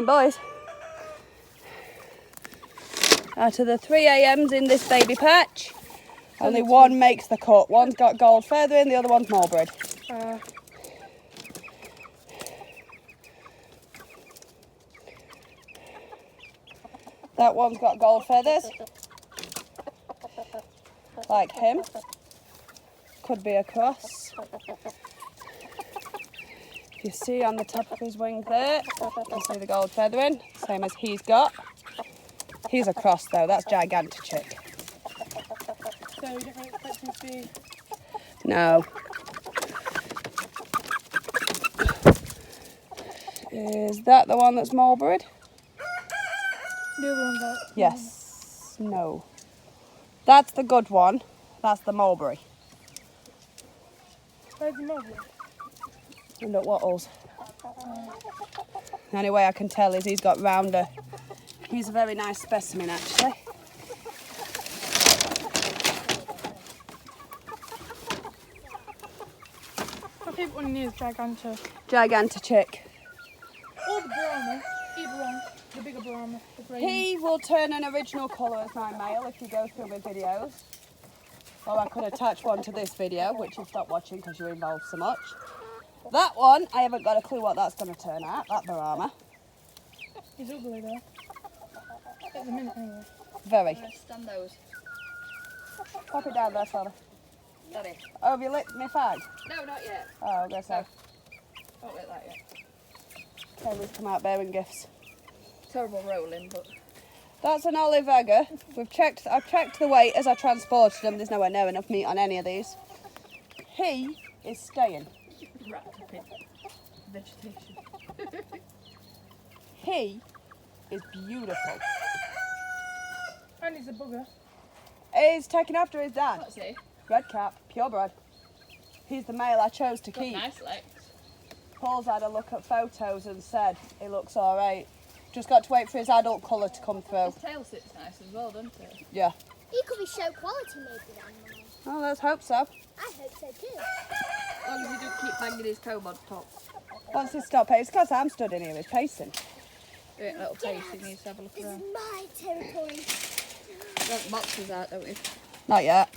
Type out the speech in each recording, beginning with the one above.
Boys, out of the 3 AMs in this baby patch, only one makes the cut. One's got gold feathering, the other one's mulberry. That one's got gold feathers, like him. Could be a cross. You see on the top of his wing there, you see the gold feathering, same as he's got. He's a cross though, that's Gigantichick. So you don't expect him to be... No. Is that the one that's mulberry? The other one's out. Yes. No. That's the good one. That's the mulberry. Where's the mulberry? And at Wattles. The only way I can tell is he's got rounder. He's a very nice specimen actually. My favourite one is Giganto. Gigantichick. Or the Brahma. Either one. The bigger Brahma. The grey He will turn an original colour as my male if you go through my videos. Or I could attach one to this video, which you stopped watching because you're involved so much. That one, I haven't got a clue what that's going to turn out, that Brahma. He's ugly though. At the minute anyway. Very. Stand those. Pop it down there, fella. Daddy. Oh, have you lit me fag? No, not yet. Oh, I guess so. Don't let that yet. Taylor's come out bearing gifts. Terrible rolling, but... That's an olive Vega. I've checked the weight as I transported them. There's nowhere near enough meat on any of these. He is staying. Wrapped up in vegetation. He is beautiful. And he's a bugger. He's taken after his dad. What's he? Red cap, purebred. He's the male I chose to Got keep. nice legs. Paul's had a look at photos and said he looks alright. Just got to wait for his adult colour to come through. His tail sits nice as well, doesn't it? Yeah. He could be show quality maybe then. Oh, let's hope so. I hope so too. As long as he doesn't keep banging his comb on top. Once he stops pacing, it's because I'm stood in here, he's pacing. Doing a little taste, he needs to have a look This around. is my territory. Want boxes out, don't we? Not yet.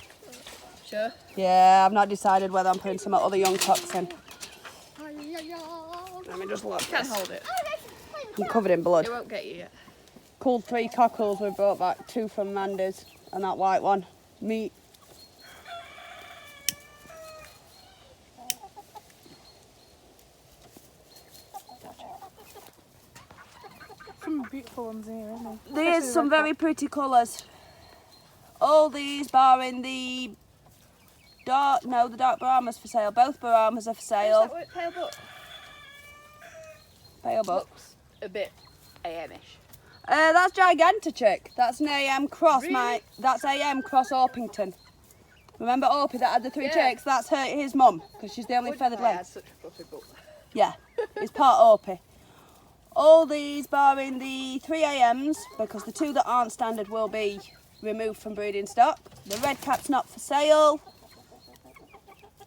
Sure. Yeah, I've not decided whether I'm putting some other young cocks in. Let me just look. Can't hold it. I'm covered in blood. It won't get you yet. Culled 3 cockles we brought back, 2 from Mandy's and that white one. Meat. Some beautiful ones here, isn't there? There's Especially some the red very pretty colours. All these barring the dark Brahmas for sale. Both Brahmas are for sale. Tail buck? Pale buck. Looks a bit AM-ish. That's Gigantichick. That's an AM cross, Really? That's AM cross Orpington. Remember Orpie that had the 3 Yeah. chicks? That's his mum, because she's the only feathered I had leg. such a fluffy butt. Yeah, it's part Orpie. All these barring the 3 AMs, because the 2 that aren't standard will be removed from breeding stock. The red cap's not for sale.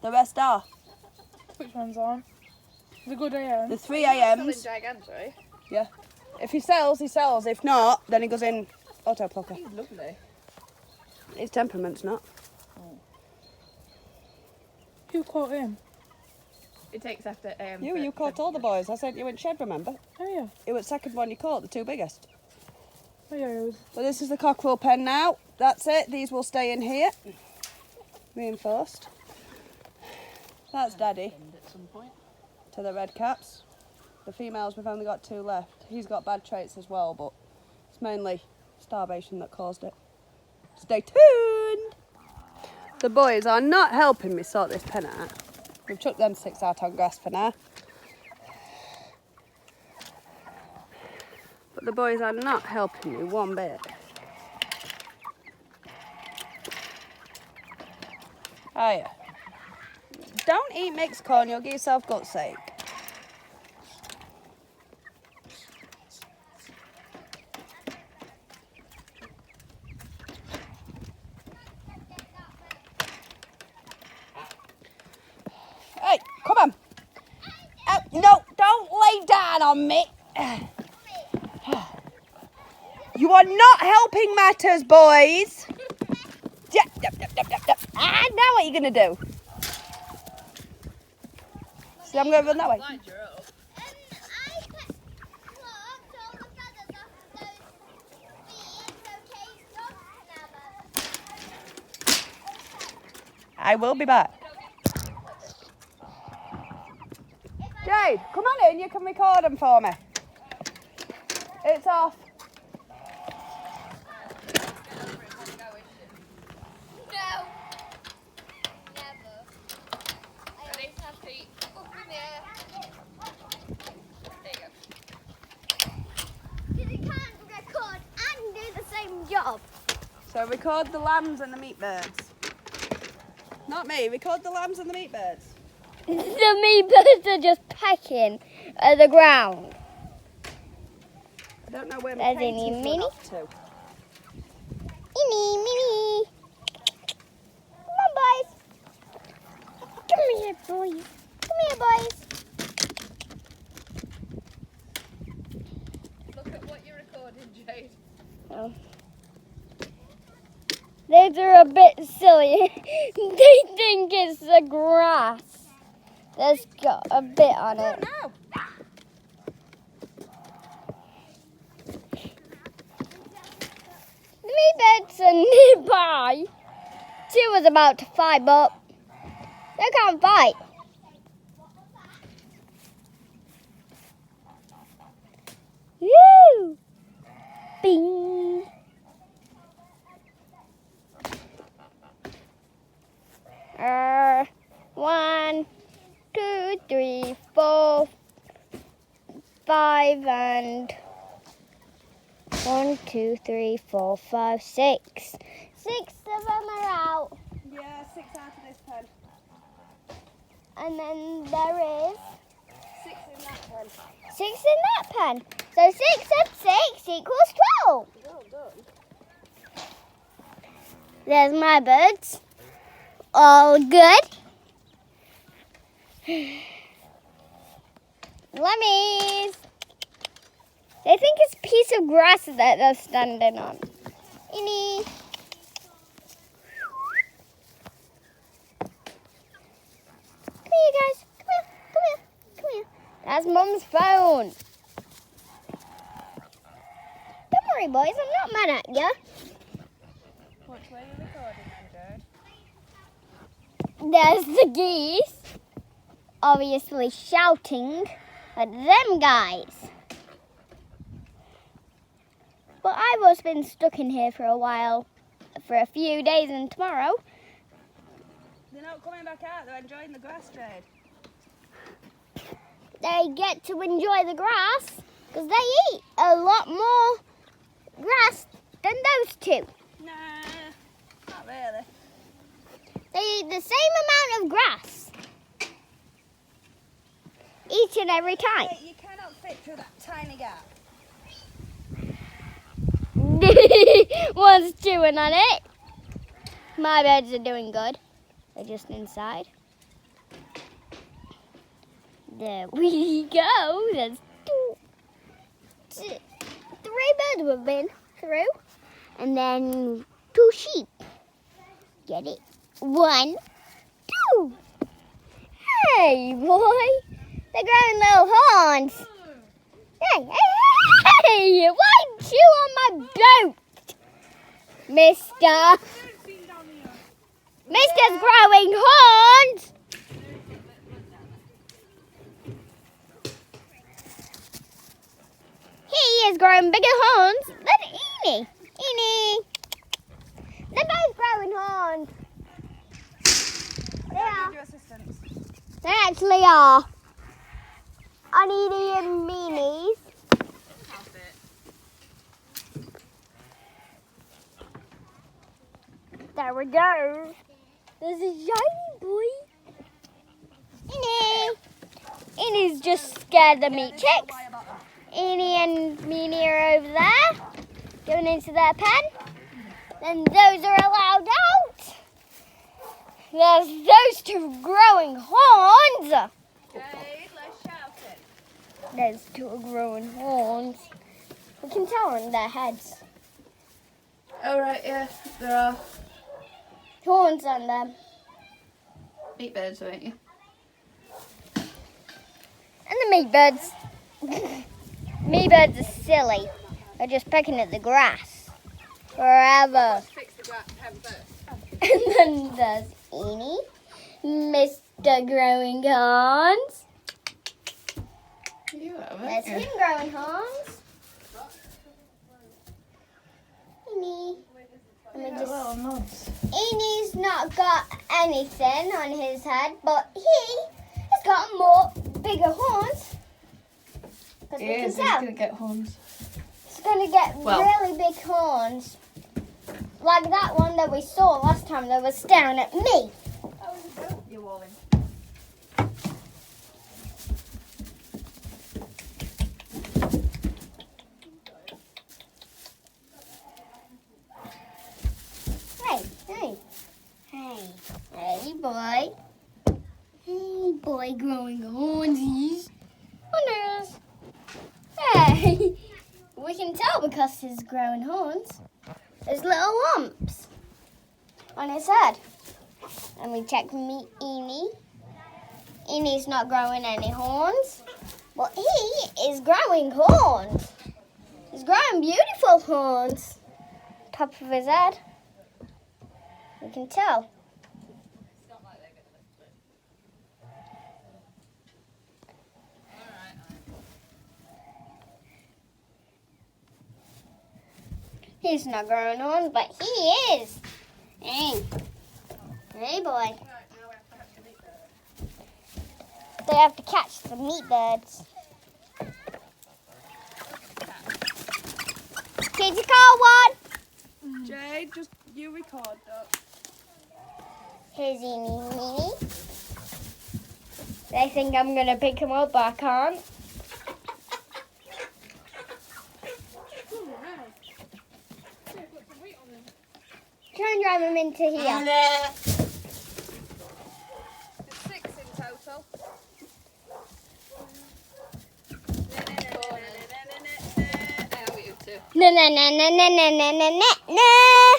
The rest are. Which ones aren't? The good AM. The 3 Selling AMs, Giganta, eh? yeah. If he sells, he sells. If not, then he goes in auto plucker. He's lovely. His temperament's not. Who caught him? It takes after You caught all the boys. I sent you in shed, remember? Oh yeah. It was the second one you caught, the 2 biggest. Oh yeah, it was. So this is the cockerel pen now. That's it. These will stay in here. Reinforced. That's Daddy At some point. to the red caps. The females, we've only got 2 left. He's got bad traits as well, but it's mainly starvation that caused it. Stay tuned. The boys are not helping me sort this pen out. We've chucked them 6 out on grass for now. But the boys are not helping me one bit. Oh yeah. Don't eat mixed corn, you'll get yourself gut's sake. Hey, come on. Oh, no, don't lay down on me. You are not helping matters, boys. Ah, now what are you going to do? So I'm going to run that way. Blind you're up. I plucked all the feathers off those feet, so Kay's dog can have I will be back. Jade, come on in. You can record them for me. It's off. No. Never. I Ready? always have Feet. up in there. There you go. Because you can't record and do the same job. So record the lambs and the meat birds. Not me. Record the lambs and the meat birds. The meat birds are just pecking at the ground. I don't know where There's my any Katie's run mini? off to. Mini. Come on, boys. Come here, boys. Come here, boys. Look at what you're recording, Jade. Oh. These are a bit silly. They think it's the grass. There's got a bit on it. No. The meat birds are nearby. Two was about to fight, but they can't fight. Woo! Bing! 1, 2, 3, 4, 5, and 1, 2, 3, 4, 5, 6. 6 of them are out. Yeah, 6 out of this pen. And then there is 6 in that pen. 6 in that pen. So 6 and 6 equals 12. Well done. There's my birds. All good. Lemmies. They think it's a piece of grass that they're standing on. Innie. Come here, guys. Come here. That's Mum's phone. Don't worry, boys. I'm not mad at you. Which way are you recording, Jade? There's the geese, obviously shouting at them guys. But I've also been stuck in here for a while, for a few days and tomorrow. They're not coming back out. They're enjoying the grass, Jade. They get to enjoy the grass because they eat a lot more grass than those two. Nah, not really. They eat the same amount of grass each and every time. Hey, you cannot fit through that tiny gap. One's chewing on it. My birds are doing good. They're just inside. There we go. There's 3 birds we've been through. And then 2 sheep. Get it? 1, 2. Hey, boy. They're growing little horns. Hey, why chew on my boat? Mister. Mister's growing horns. He is growing bigger horns than Eenie. Eenie. They're both growing horns. They I are. need your assistance. They actually are. On Eenie and Meanies. Half it. There we go. There's a shiny boy. Eenie. Enie's just scared the meat chicks. Eenie and Meanie are over there, going into their pen. Then those are allowed out. There's those 2 growing horns. Jade, let's shout it. There's 2 growing horns. We can tell on their heads. Oh right, yeah, there are horns on them. meat birds, weren't you? And the meat birds. Meat birds are silly. They're just pecking at the grass. Forever. Fix the hem first. And then there's Eenie, Mr. Growing Horns. You are, There's weren't you? him growing horns. Eenie. Let me just... Little nods. Enie's not got anything on his head, but he has got more bigger horns. Because we can He's tell. gonna get horns. He's going to get Well. really big horns. Like that one that we saw last time that was staring at me. You're walling. Hey, boy. Hey, boy, growing hornsies. Wonders. Hey, we can tell because he's growing horns. There's little lumps on his head. And we check Eenie. Enie's not growing any horns, but he is growing horns. He's growing beautiful horns. Top of his head. We can tell. He's not growing horns, but he is. Hey. Hey, boy. They have to catch the meat birds. Did you call one? Jade, just you record that. Here's Eenie. They think I'm going to pick him up, but I can't. Try and drive him into here. There's 6 in total. How are you two? No, no, no, no, no, no, no, no, no, no.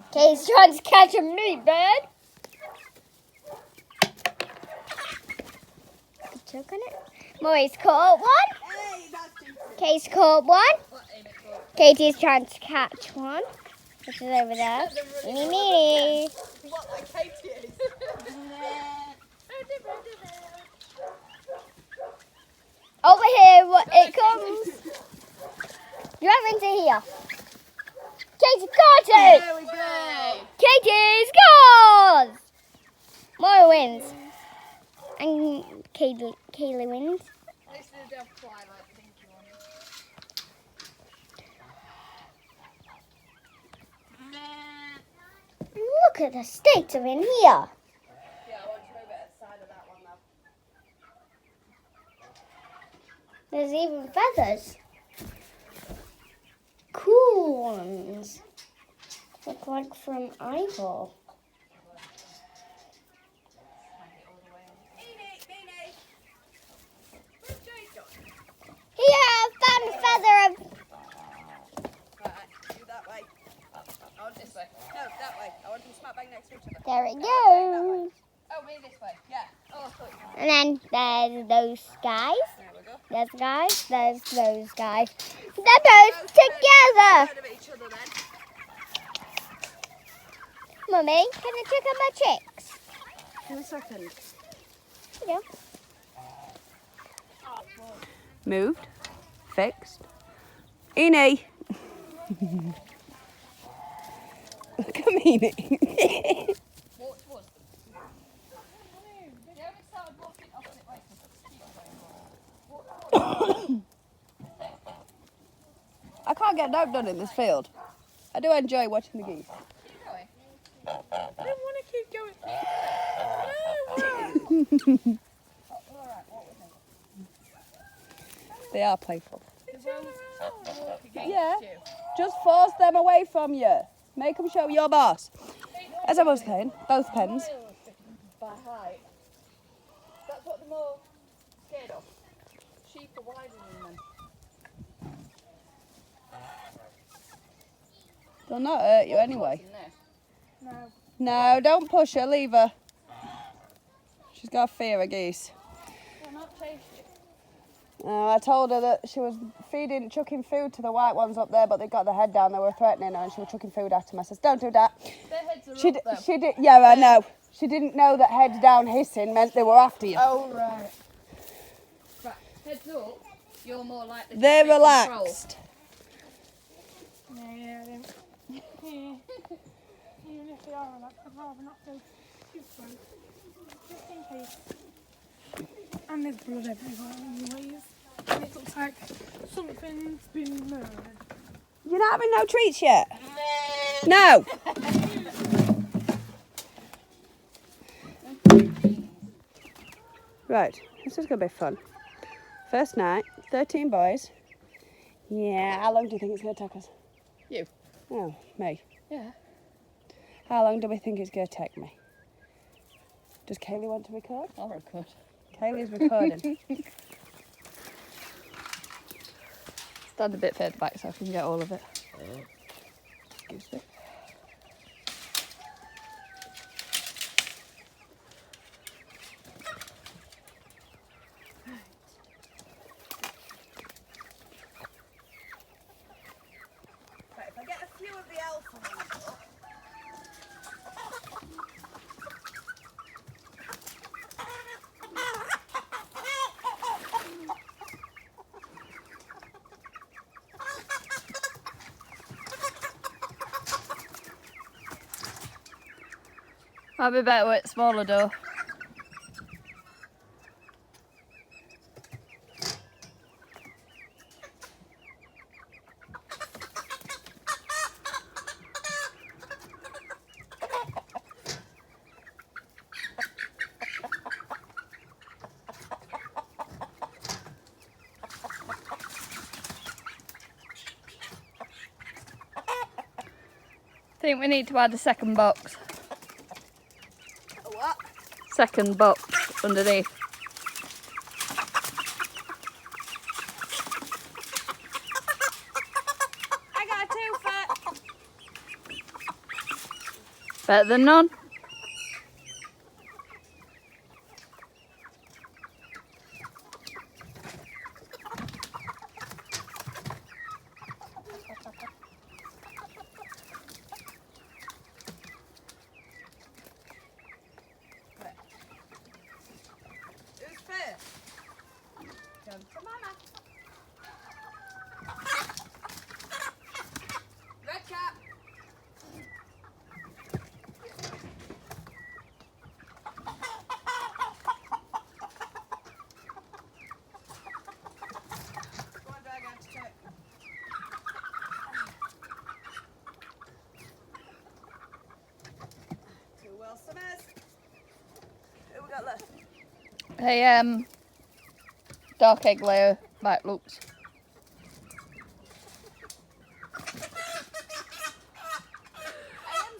Okay, he's trying to catch a meat bird. Choke on it. Maury's caught one. Hey, that's too Katie's caught one. What aim it for? Katie's trying to catch one, which is over there. Meeny, meeny. what like Katie is. Over here, it comes. Drive into here. Katie caught it. There we go. Katie scores. Maury wins. And Kaylee wins. This is the Twilight pinky one. Look at the state of in here. Yeah, I want to move it at the side of that one though. There's even feathers. Cool ones. Look like from eyeball. Here, I found a feather of... Right, do that way. I want this way. No, that way. I want them smack bang next to each other. There it goes. Oh, me this way. Yeah. Oh, I thought you And then there's those guys. There we go. There's guys. There's those guys. They're both together. Side of each other then. Mummy, can I check on my chicks? In a second. Here you go. Moved. Fixed. Eenie. Look at Eenie. What was? You haven't started walking opposite way because I can't get no done in this field. I do enjoy watching the geese. keep going. I don't want to keep going. No. Alright, what was it? They are playful. Walk against Yeah. you. Just force them away from you. Make them show your boss. As I was saying, both pens. By height. That's what they're more scared of. Sheep are wider than them. They'll not hurt you anyway. No. No, don't push her, leave her. She's got a fear of geese. They're not tasty. I told her that she was chucking food to the white ones up there, but they got their head down. They were threatening her, and she was chucking food at them. I says, "Don't do that." Their heads are She up though. she did. Yeah, I know. She didn't know that heads down hissing meant they were after you. Oh right. Right, heads up, you're more likely to They're take control. relaxed. Yeah, they yeah. Even if they are relaxed, I'd rather not go too close. Just in case. And there's blood everywhere anyways. And it looks like something's been murdered. You're not having no treats yet. No. Right, this is gonna be fun. First night, 13 boys. Yeah, how long do you think it's gonna take us? You. Oh, me. Yeah. How long do we think it's gonna take me? Does Kaylee want to record? I'll record. Kaylee's recording. Stand a bit further back so I can get all of it. Excuse me. Right, if I get a few of the alpha ones up. Might be better with smaller though. I think we need to add a second box. What? Second box underneath. I got a 2 foot. Better than none. Who's first? Come to Mama. Red cap. Go on, Dragon, check. Two Will Summers. Who we got left? Hey, dark egg layer, Mike looks. AMs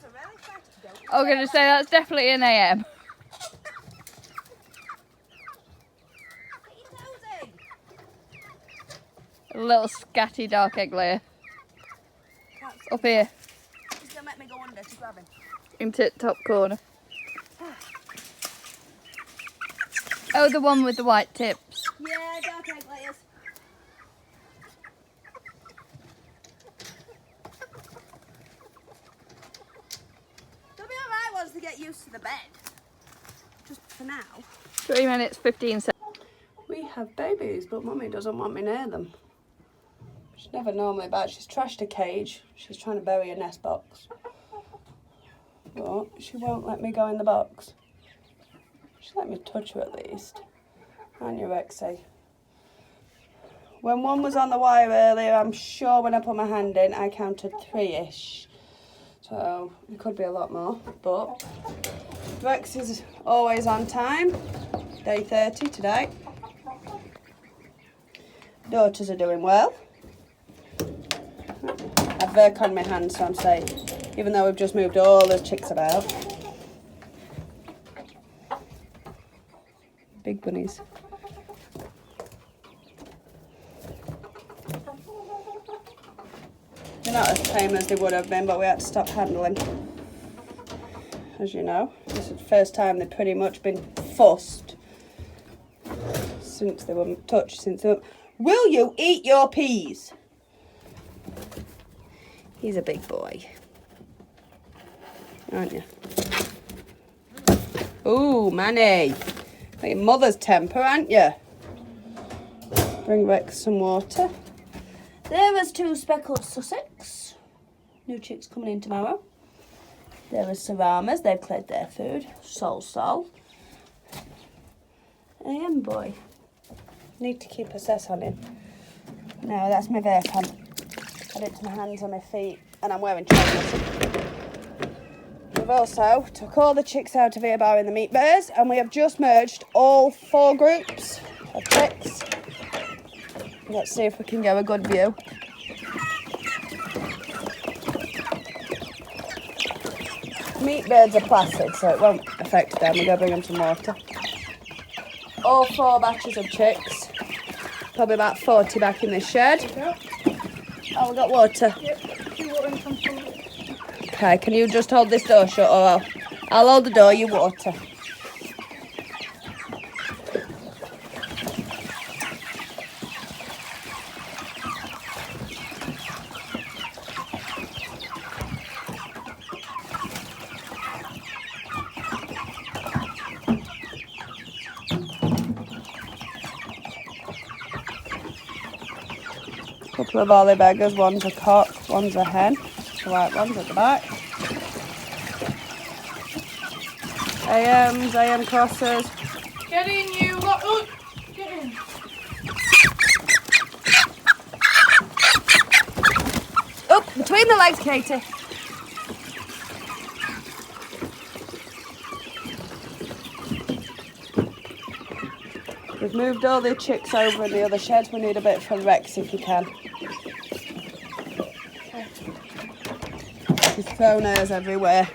are really fatty, don't you? I was going to say that's definitely an AM. Get your toes in. A little scatty dark egg layer. Can't see. Up here, He's gonna make me go under to grab him. into the top corner. Oh, the one with the white tips. Yeah, dark egg layers. They'll be alright once they get used to the bed. Just for now. 3 minutes, 15 seconds. We have babies, but Mummy doesn't want me near them. She's never normally bad. She's trashed a cage. She's trying to bury a nest box. But she won't let me go in the box. She'll let me touch her at least. Aren't you, Rexy? When one was on the wire earlier, I'm sure when I put my hand in, I counted 3-ish. So it could be a lot more. But Rex is always on time. Day 30 today. Daughters are doing well. I've Verk on my hand, so I'm safe. Even though we've just moved all the chicks about. Big bunnies. They're not as tame as they would have been, but we had to stop handling. As you know, this is the first time they've pretty much been fussed since they were touched. Will you eat your peas? He's a big boy, aren't you? Ooh, Manny. Got your mother's temper, aren't you? Bring Rex some water. There was 2 speckled Sussex. New chicks coming in tomorrow. There was Saramas. They've cleared their food. Sol. Boy. Need to keep a cess on him. No, that's my vape pen. Got it to my hands and my feet, and I'm wearing trousers. We've also took all the chicks out of here barring the meat bears, and we have just merged all 4 groups of chicks. Let's see if we can get a good view. Meat birds are placid, so it won't affect them. We're going to bring them some water. All 4 batches of chicks. Probably about 40 back in the shed. Oh, we got water. Okay, can you just hold this door shut, or I'll hold the door, you water. Couple of ollie beggars, one's a cock, one's a hen. The white ones at the back. AM crosses. Get in, you lot. Oh, get in. Up between the legs, Katie. We've moved all the chicks over in the other sheds. We need a bit for Rex if you can. He's thrown hers everywhere.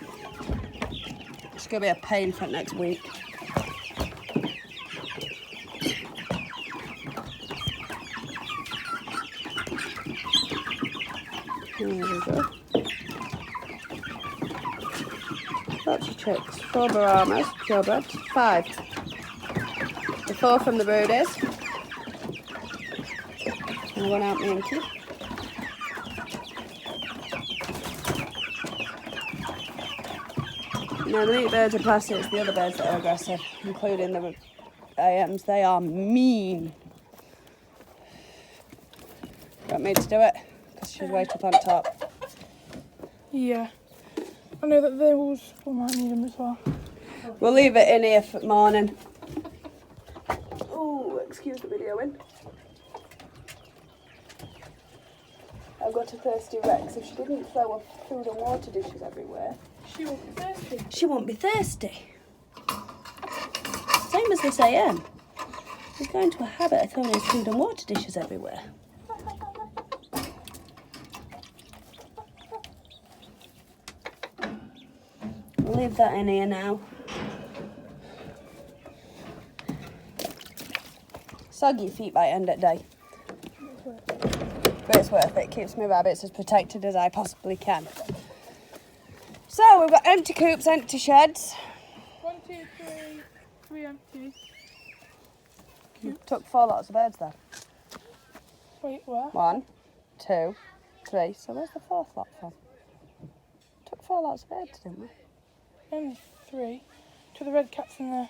It's going to be a pain for next week. There we go. Lots of chicks. 4 Brahmas, purebreds. 5. The 4 from the brooders. And 1 out Yankee. Now the meat birds are plastic, it's the other birds that are aggressive, including the AMs. They are mean. Want me to do it? Because she's way up on top. Yeah. I know that those we might need them as well. We'll leave it in here for morning. Oh, excuse the videoing. I've got a thirsty Rex. If she didn't throw her food and water dishes everywhere, She won't be thirsty. she won't be thirsty. Same as this AM. He's going to a habit of throwing his food and water dishes everywhere. We'll leave that in here now. Soggy feet by end of day. But it's worth it. Keeps my rabbits as protected as I possibly can. So we've got empty coops, empty sheds. 1, 2, 3, 3 empty. You took 4 lots of birds there. Wait, where? 1, 2, 3. So where's the 4th lot from? Took 4 lots of birds, didn't we? Only 3. 2 of the red cats in there.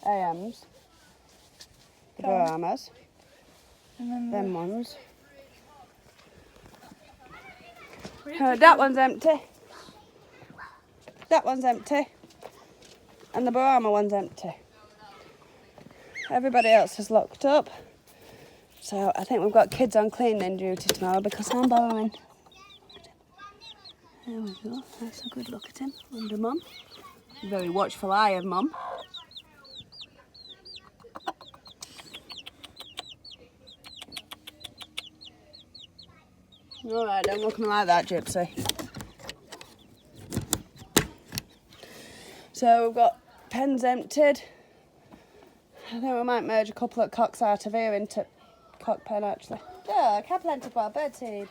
AMs. The Down. Brahmas. And then Them ones. the... That one's empty. That one's empty. And the Brahma one's empty. Everybody else is locked up. So I think we've got kids on cleaning duty tomorrow because I'm borrowing. There we go. That's a good look at him. Under Mum. Very watchful eye of Mum. Alright, don't look at me like that, Gypsy. So we've got pens emptied. I think we might merge a couple of cocks out of here into cock pen actually. Yeah, I can plenty of wild bird seed.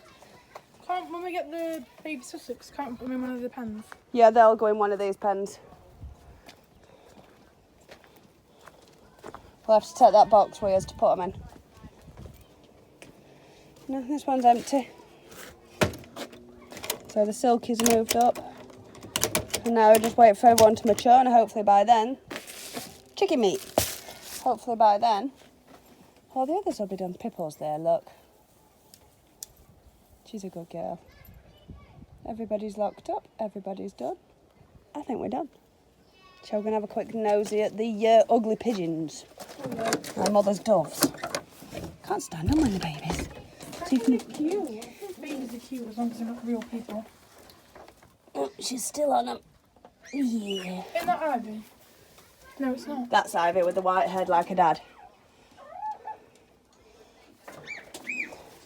Can't, when we get the baby Sussex, can't we put them in one of the pens? Yeah, they'll go in one of these pens. We'll have to take that box with us to put them in. No, this one's empty. So the silkies are moved up. And now we're just waiting for everyone to mature, and hopefully by then, chicken meat. Hopefully by then, all the others will be done. Pipple's there, look. She's a good girl. Everybody's locked up, everybody's done. I think we're done. Shall we go and have a quick nosy at the ugly pigeons? My mother's doves. Can't stand them when they're babies. So you can... Cute. Babies are cute as long as they're not real people. Oh, she's still on them. Yeah. Isn't that Ivy? No, it's not. That's Ivy with the white head like her dad.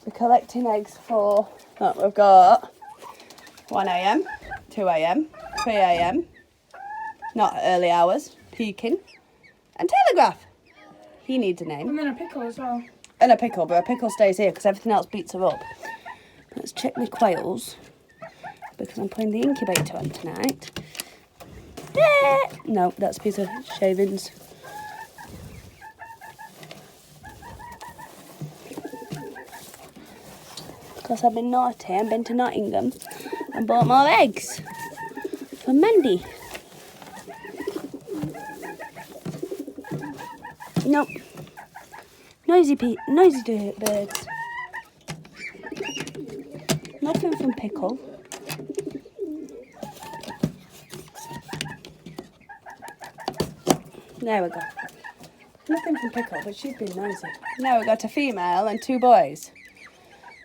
We're collecting eggs for... Oh, we've got 1 a.m, 2 a.m, 3 a.m, not early hours, Pekin, and Telegraph. He needs a name. And then a pickle as well. And a pickle, but a pickle stays here because everything else beats her up. Let's check my quails because I'm putting the incubator on tonight. No, that's a piece of shavings. Because I've been naughty and been to Nottingham and bought more eggs for Mandy. Nope. Noisy birds. Nothing from Pickle. There we go. Nothing from Pickle, but she's been noisy. Now we've got a female and 2 boys.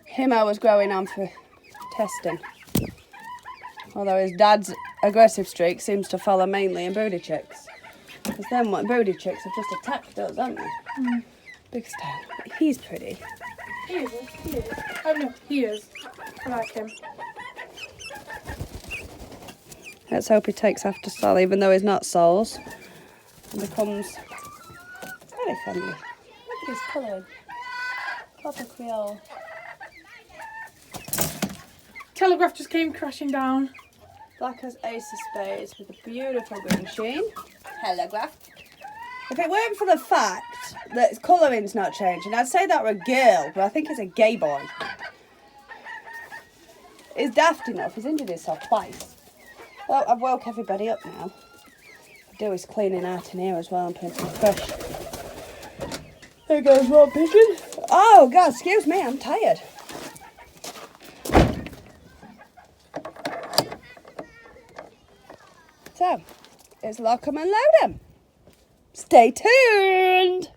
Him I was growing on for testing. Although his dad's aggressive streak seems to follow mainly in broody chicks. Because then what broody chicks have just attacked us, haven't they? Mm. Big style. He's pretty. He is. Oh no, he is. I like him. Let's hope he takes after Sol, even though he's not Sol's. And becomes very friendly. Look at his colouring. Proper Creole. Telegraph just came crashing down. Black as Ace of Spades with a beautiful green sheen. Telegraph. If it weren't for the fact that his colouring's not changing, I'd say that were a girl, but I think it's a gay boy. He's daft enough, he's injured himself twice. Well, I've woke everybody up now. I do his cleaning out in here as well and putting some fresh. There goes more pigeon. Oh, God, excuse me, I'm tired. So, it's lock 'em and load 'em. Stay tuned.